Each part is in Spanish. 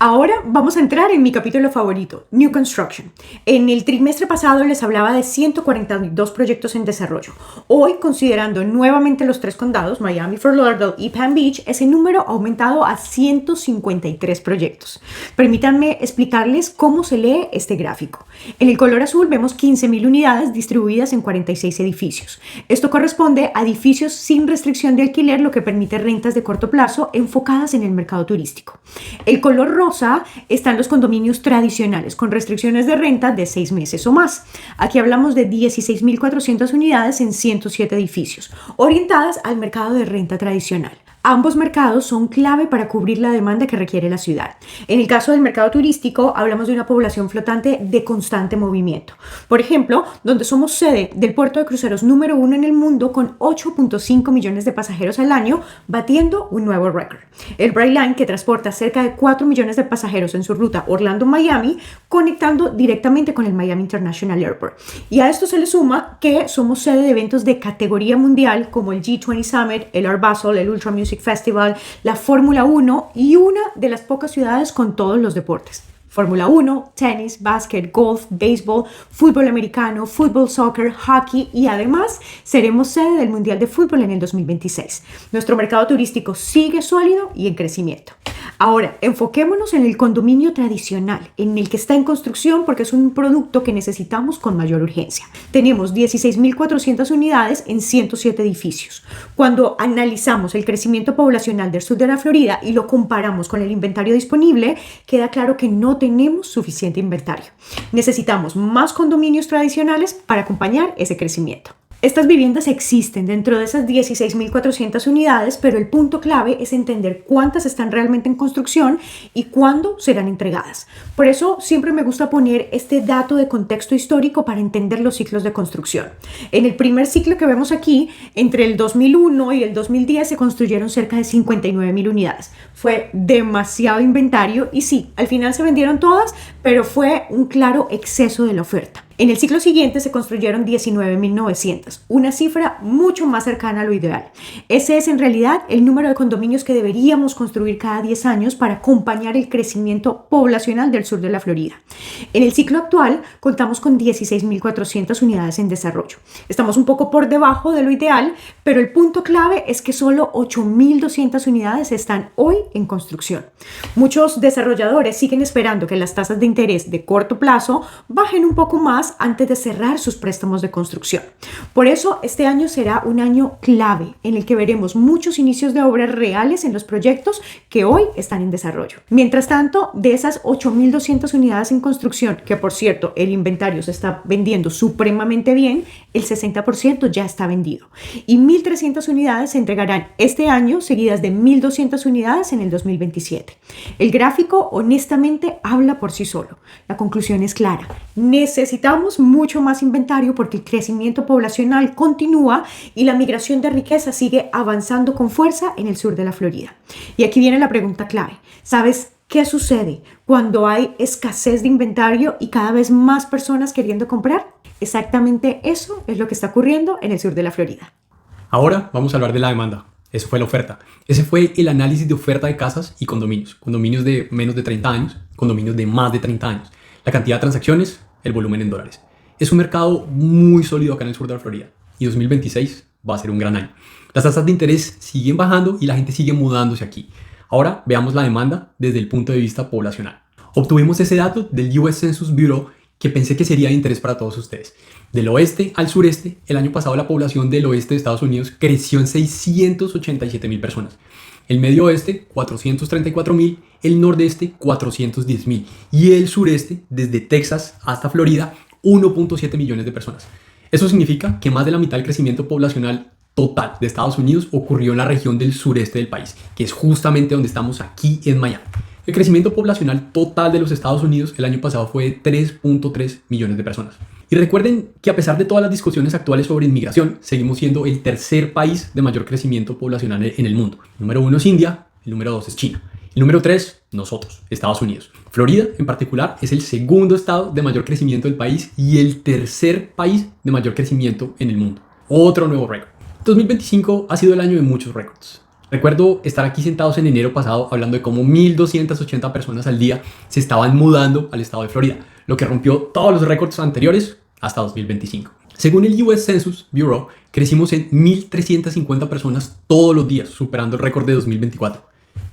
Ahora vamos a entrar en mi capítulo favorito, New Construction. En el trimestre pasado les hablaba de 142 proyectos en desarrollo. Hoy, considerando nuevamente los tres condados, Miami, Fort Lauderdale y Palm Beach, ese número ha aumentado a 153 proyectos. Permítanme explicarles cómo se lee este gráfico. En el color azul vemos 15.000 unidades distribuidas en 46 edificios. Esto corresponde a edificios sin restricción de alquiler, lo que permite rentas de corto plazo enfocadas en el mercado turístico. El color rosa están los condominios tradicionales con restricciones de renta de 6 meses o más. Aquí hablamos de 16.400 unidades en 107 edificios, orientadas al mercado de renta tradicional. Ambos mercados son clave para cubrir la demanda que requiere la ciudad. En el caso del mercado turístico, hablamos de una población flotante de constante movimiento. Por ejemplo, donde somos sede del puerto de cruceros número 1 en el mundo con 8.5 millones de pasajeros al año, batiendo un nuevo récord. El Brightline, que transporta cerca de 4 millones de pasajeros en su ruta Orlando-Miami, conectando directamente con el Miami International Airport. Y a esto se le suma que somos sede de eventos de categoría mundial como el G20 Summit, el Art Basel, el Ultra Music Festival, la Fórmula 1 y una de las pocas ciudades con todos los deportes. Fórmula 1, tenis, básquet, golf, béisbol, fútbol americano, fútbol, soccer, hockey y además seremos sede del Mundial de Fútbol en el 2026. Nuestro mercado turístico sigue sólido y en crecimiento. Ahora, enfoquémonos en el condominio tradicional, en el que está en construcción porque es un producto que necesitamos con mayor urgencia. Tenemos 16.400 unidades en 107 edificios. Cuando analizamos el crecimiento poblacional del sur de la Florida y lo comparamos con el inventario disponible, queda claro que no tenemos suficiente inventario. Necesitamos más condominios tradicionales para acompañar ese crecimiento. Estas viviendas existen dentro de esas 16.400 unidades, pero el punto clave es entender cuántas están realmente en construcción y cuándo serán entregadas. Por eso siempre me gusta poner este dato de contexto histórico para entender los ciclos de construcción. En el primer ciclo que vemos aquí, entre el 2001 y el 2010 se construyeron cerca de 59.000 unidades. Fue demasiado inventario y sí, al final se vendieron todas, pero fue un claro exceso de la oferta. En el ciclo siguiente se construyeron 19.900, una cifra mucho más cercana a lo ideal. Ese es en realidad el número de condominios que deberíamos construir cada 10 años para acompañar el crecimiento poblacional del sur de la Florida. En el ciclo actual contamos con 16.400 unidades en desarrollo. Estamos un poco por debajo de lo ideal, pero el punto clave es que solo 8.200 unidades están hoy en construcción. Muchos desarrolladores siguen esperando que las tasas de interés de corto plazo bajen un poco más antes de cerrar sus préstamos de construcción. Por eso, este año será un año clave en el que veremos muchos inicios de obras reales en los proyectos que hoy están en desarrollo. Mientras tanto, de esas 8.200 unidades en construcción, que por cierto, el inventario se está vendiendo supremamente bien, el 60% ya está vendido. Y 1.300 unidades se entregarán este año, seguidas de 1.200 unidades en el 2027. El gráfico, honestamente, habla por sí solo. La conclusión es clara. Necesitamos mucho más inventario porque el crecimiento poblacional continúa y la migración de riqueza sigue avanzando con fuerza en el sur de la Florida. Y aquí viene la pregunta clave. ¿Sabes qué sucede cuando hay escasez de inventario y cada vez más personas queriendo comprar? Exactamente eso es lo que está ocurriendo en el sur de la Florida. Ahora vamos a hablar de la demanda. Eso fue la oferta. Ese fue el análisis de oferta de casas y condominios. Condominios de menos de 30 años, condominios de más de 30 años. La cantidad de transacciones, el volumen en dólares. Es un mercado muy sólido acá en el sur de la Florida y 2026 va a ser un gran año. Las tasas de interés siguen bajando y la gente sigue mudándose aquí. Ahora veamos la demanda desde el punto de vista poblacional. Obtuvimos ese dato del US Census Bureau que pensé que sería de interés para todos ustedes. Del oeste al sureste, el año pasado la población del oeste de Estados Unidos creció en 687.000 personas. El medio oeste, 434.000, el nordeste, 410.000 y el sureste, desde Texas hasta Florida, 1.7 millones de personas. Eso significa que más de la mitad del crecimiento poblacional total de Estados Unidos ocurrió en la región del sureste del país, que es justamente donde estamos aquí en Miami. El crecimiento poblacional total de los Estados Unidos el año pasado fue de 3.3 millones de personas. Y recuerden que a pesar de todas las discusiones actuales sobre inmigración, seguimos siendo el tercer país de mayor crecimiento poblacional en el mundo. El número 1 es India, el número 2 es China. El número 3, nosotros, Estados Unidos. Florida, en particular, es el segundo estado de mayor crecimiento del país y el tercer país de mayor crecimiento en el mundo. Otro nuevo récord. 2025 ha sido el año de muchos récords. Recuerdo estar aquí sentados en enero pasado hablando de cómo 1.280 personas al día se estaban mudando al estado de Florida, lo que rompió todos los récords anteriores hasta 2025. Según el US Census Bureau, crecimos en 1.350 personas todos los días, superando el récord de 2024.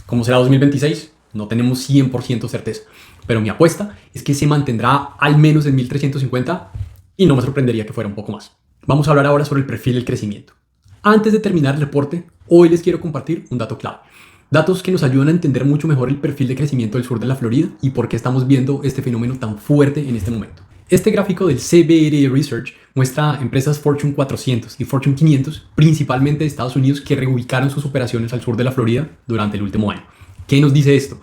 ¿Cómo será 2026? No tenemos 100% certeza, pero mi apuesta es que se mantendrá al menos en 1.350 y no me sorprendería que fuera un poco más. Vamos a hablar ahora sobre el perfil del crecimiento. Antes de terminar el reporte, hoy les quiero compartir un dato clave. Datos que nos ayudan a entender mucho mejor el perfil de crecimiento del sur de la Florida y por qué estamos viendo este fenómeno tan fuerte en este momento. Este gráfico del CBRE Research muestra empresas Fortune 400 y Fortune 500, principalmente de Estados Unidos, que reubicaron sus operaciones al sur de la Florida durante el último año. ¿Qué nos dice esto?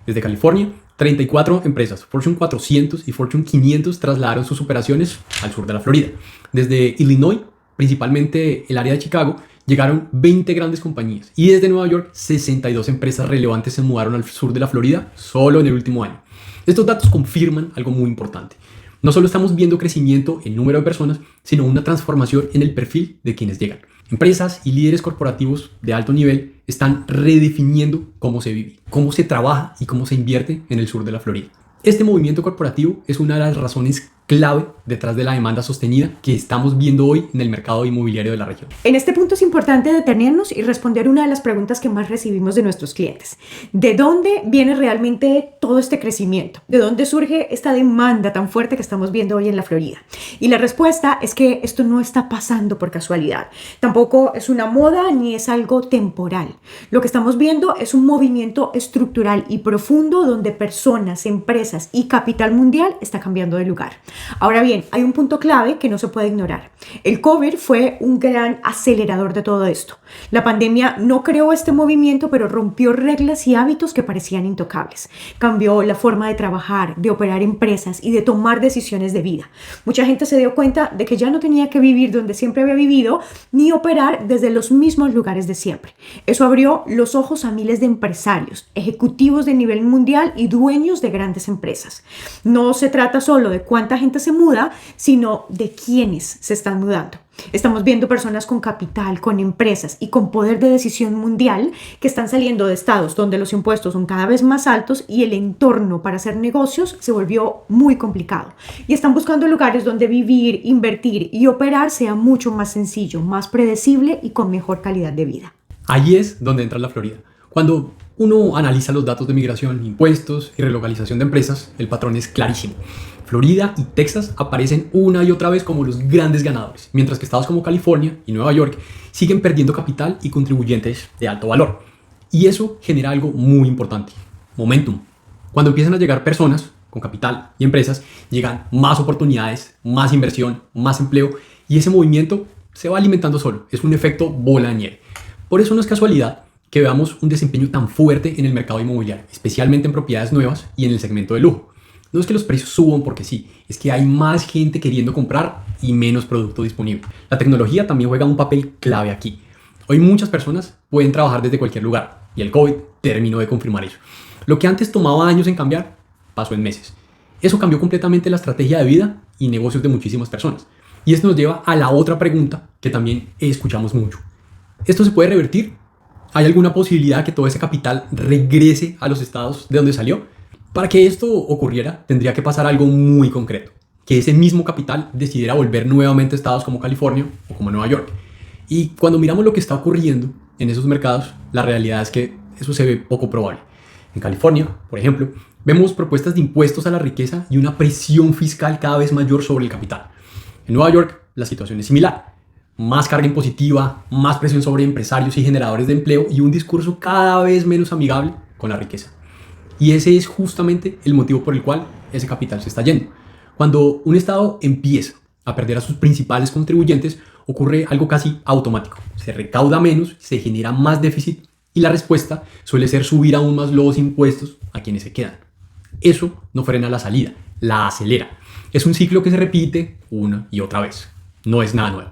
Desde California, 34 empresas Fortune 400 y Fortune 500 trasladaron sus operaciones al sur de la Florida. Desde Illinois, principalmente el área de Chicago, llegaron 20 grandes compañías y desde Nueva York 62 empresas relevantes se mudaron al sur de la Florida solo en el último año. Estos datos confirman algo muy importante. No solo estamos viendo crecimiento en número de personas, sino una transformación en el perfil de quienes llegan. Empresas y líderes corporativos de alto nivel están redefiniendo cómo se vive, cómo se trabaja y cómo se invierte en el sur de la Florida. Este movimiento corporativo es una de las razones clave detrás de la demanda sostenida que estamos viendo hoy en el mercado inmobiliario de la región. En este punto es importante detenernos y responder una de las preguntas que más recibimos de nuestros clientes. ¿De dónde viene realmente todo este crecimiento? ¿De dónde surge esta demanda tan fuerte que estamos viendo hoy en la Florida? Y la respuesta es que esto no está pasando por casualidad. Tampoco es una moda ni es algo temporal. Lo que estamos viendo es un movimiento estructural y profundo donde personas, empresas y capital mundial está cambiando de lugar. Ahora bien, hay un punto clave que no se puede ignorar. El COVID fue un gran acelerador de todo esto. La pandemia no creó este movimiento, pero rompió reglas y hábitos que parecían intocables. Cambió la forma de trabajar, de operar empresas y de tomar decisiones de vida. Mucha gente se dio cuenta de que ya no tenía que vivir donde siempre había vivido, ni operar desde los mismos lugares de siempre. Eso abrió los ojos a miles de empresarios, ejecutivos de nivel mundial y dueños de grandes empresas. No se trata solo de cuánta gente se muda, sino de quiénes se están mudando. Estamos viendo personas con capital, con empresas y con poder de decisión mundial que están saliendo de estados donde los impuestos son cada vez más altos y el entorno para hacer negocios se volvió muy complicado. Y están buscando lugares donde vivir, invertir y operar sea mucho más sencillo, más predecible y con mejor calidad de vida. Ahí es donde entra la Florida. Cuando uno analiza los datos de migración, impuestos y relocalización de empresas, el patrón es clarísimo. Florida y Texas aparecen una y otra vez como los grandes ganadores, mientras que estados como California y Nueva York siguen perdiendo capital y contribuyentes de alto valor. Y eso genera algo muy importante: momentum. Cuando empiezan a llegar personas con capital y empresas, llegan más oportunidades, más inversión, más empleo, y ese movimiento se va alimentando solo. Es un efecto bola de nieve. Por eso no es casualidad que veamos un desempeño tan fuerte en el mercado inmobiliario, especialmente en propiedades nuevas y en el segmento de lujo. No es que los precios suban porque sí, es que hay más gente queriendo comprar y menos producto disponible. La tecnología también juega un papel clave aquí. Hoy muchas personas pueden trabajar desde cualquier lugar y el COVID terminó de confirmar eso. Lo que antes tomaba años en cambiar, pasó en meses. Eso cambió completamente la estrategia de vida y negocios de muchísimas personas. Y esto nos lleva a la otra pregunta que también escuchamos mucho. ¿Esto se puede revertir? ¿Hay alguna posibilidad que todo ese capital regrese a los estados de donde salió? Para que esto ocurriera, tendría que pasar algo muy concreto: que ese mismo capital decidiera volver nuevamente a estados como California o como Nueva York. Y cuando miramos lo que está ocurriendo en esos mercados, la realidad es que eso se ve poco probable. En California, por ejemplo, vemos propuestas de impuestos a la riqueza y una presión fiscal cada vez mayor sobre el capital. En Nueva York, la situación es similar: más carga impositiva, más presión sobre empresarios y generadores de empleo y un discurso cada vez menos amigable con la riqueza. Y ese es justamente el motivo por el cual ese capital se está yendo. Cuando un estado empieza a perder a sus principales contribuyentes, ocurre algo casi automático. Se recauda menos, se genera más déficit y la respuesta suele ser subir aún más los impuestos a quienes se quedan. Eso no frena la salida, la acelera. Es un ciclo que se repite una y otra vez. No es nada nuevo.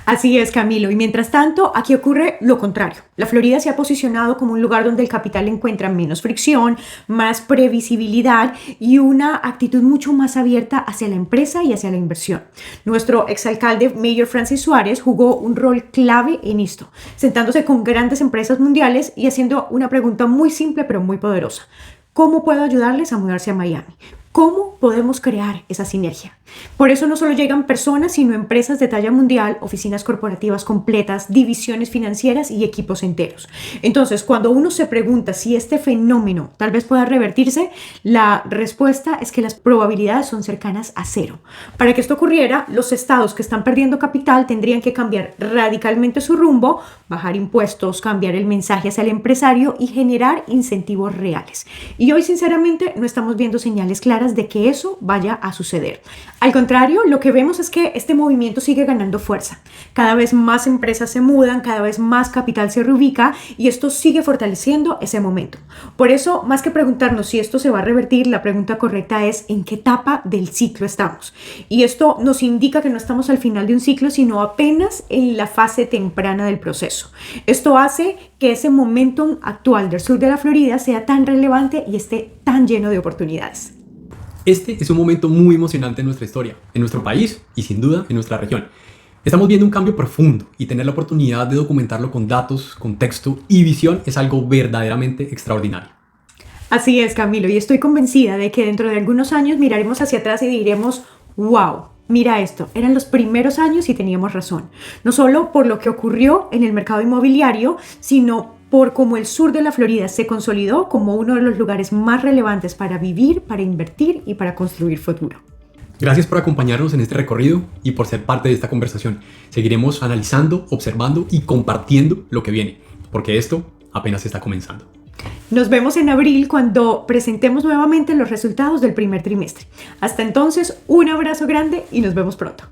Así es, Camilo. Y mientras tanto, aquí ocurre lo contrario. La Florida se ha posicionado como un lugar donde el capital encuentra menos fricción, más previsibilidad y una actitud mucho más abierta hacia la empresa y hacia la inversión. Nuestro exalcalde Mayor Francis Suárez jugó un rol clave en esto, sentándose con grandes empresas mundiales y haciendo una pregunta muy simple pero muy poderosa. ¿Cómo puedo ayudarles a mudarse a Miami? ¿Cómo podemos crear esa sinergia? Por eso no solo llegan personas, sino empresas de talla mundial, oficinas corporativas completas, divisiones financieras y equipos enteros. Entonces, cuando uno se pregunta si este fenómeno tal vez pueda revertirse, la respuesta es que las probabilidades son cercanas a cero. Para que esto ocurriera, los estados que están perdiendo capital tendrían que cambiar radicalmente su rumbo, bajar impuestos, cambiar el mensaje hacia el empresario y generar incentivos reales. Y hoy, sinceramente, no estamos viendo señales claras de que eso vaya a suceder. Al contrario, lo que vemos es que este movimiento sigue ganando fuerza. Cada vez más empresas se mudan, cada vez más capital se reubica y esto sigue fortaleciendo ese momento. Por eso, más que preguntarnos si esto se va a revertir, la pregunta correcta es ¿en qué etapa del ciclo estamos? Y esto nos indica que no estamos al final de un ciclo, sino apenas en la fase temprana del proceso. Esto hace que ese momentum actual del sur de la Florida sea tan relevante y esté tan lleno de oportunidades. Este es un momento muy emocionante en nuestra historia, en nuestro país y sin duda en nuestra región. Estamos viendo un cambio profundo y tener la oportunidad de documentarlo con datos, contexto y visión es algo verdaderamente extraordinario. Así es, Camilo, y estoy convencida de que dentro de algunos años miraremos hacia atrás y diremos, wow, mira esto, eran los primeros años y teníamos razón. No solo por lo que ocurrió en el mercado inmobiliario, sino por cómo el sur de la Florida se consolidó como uno de los lugares más relevantes para vivir, para invertir y para construir futuro. Gracias por acompañarnos en este recorrido y por ser parte de esta conversación. Seguiremos analizando, observando y compartiendo lo que viene, porque esto apenas está comenzando. Nos vemos en abril cuando presentemos nuevamente los resultados del primer trimestre. Hasta entonces, un abrazo grande y nos vemos pronto.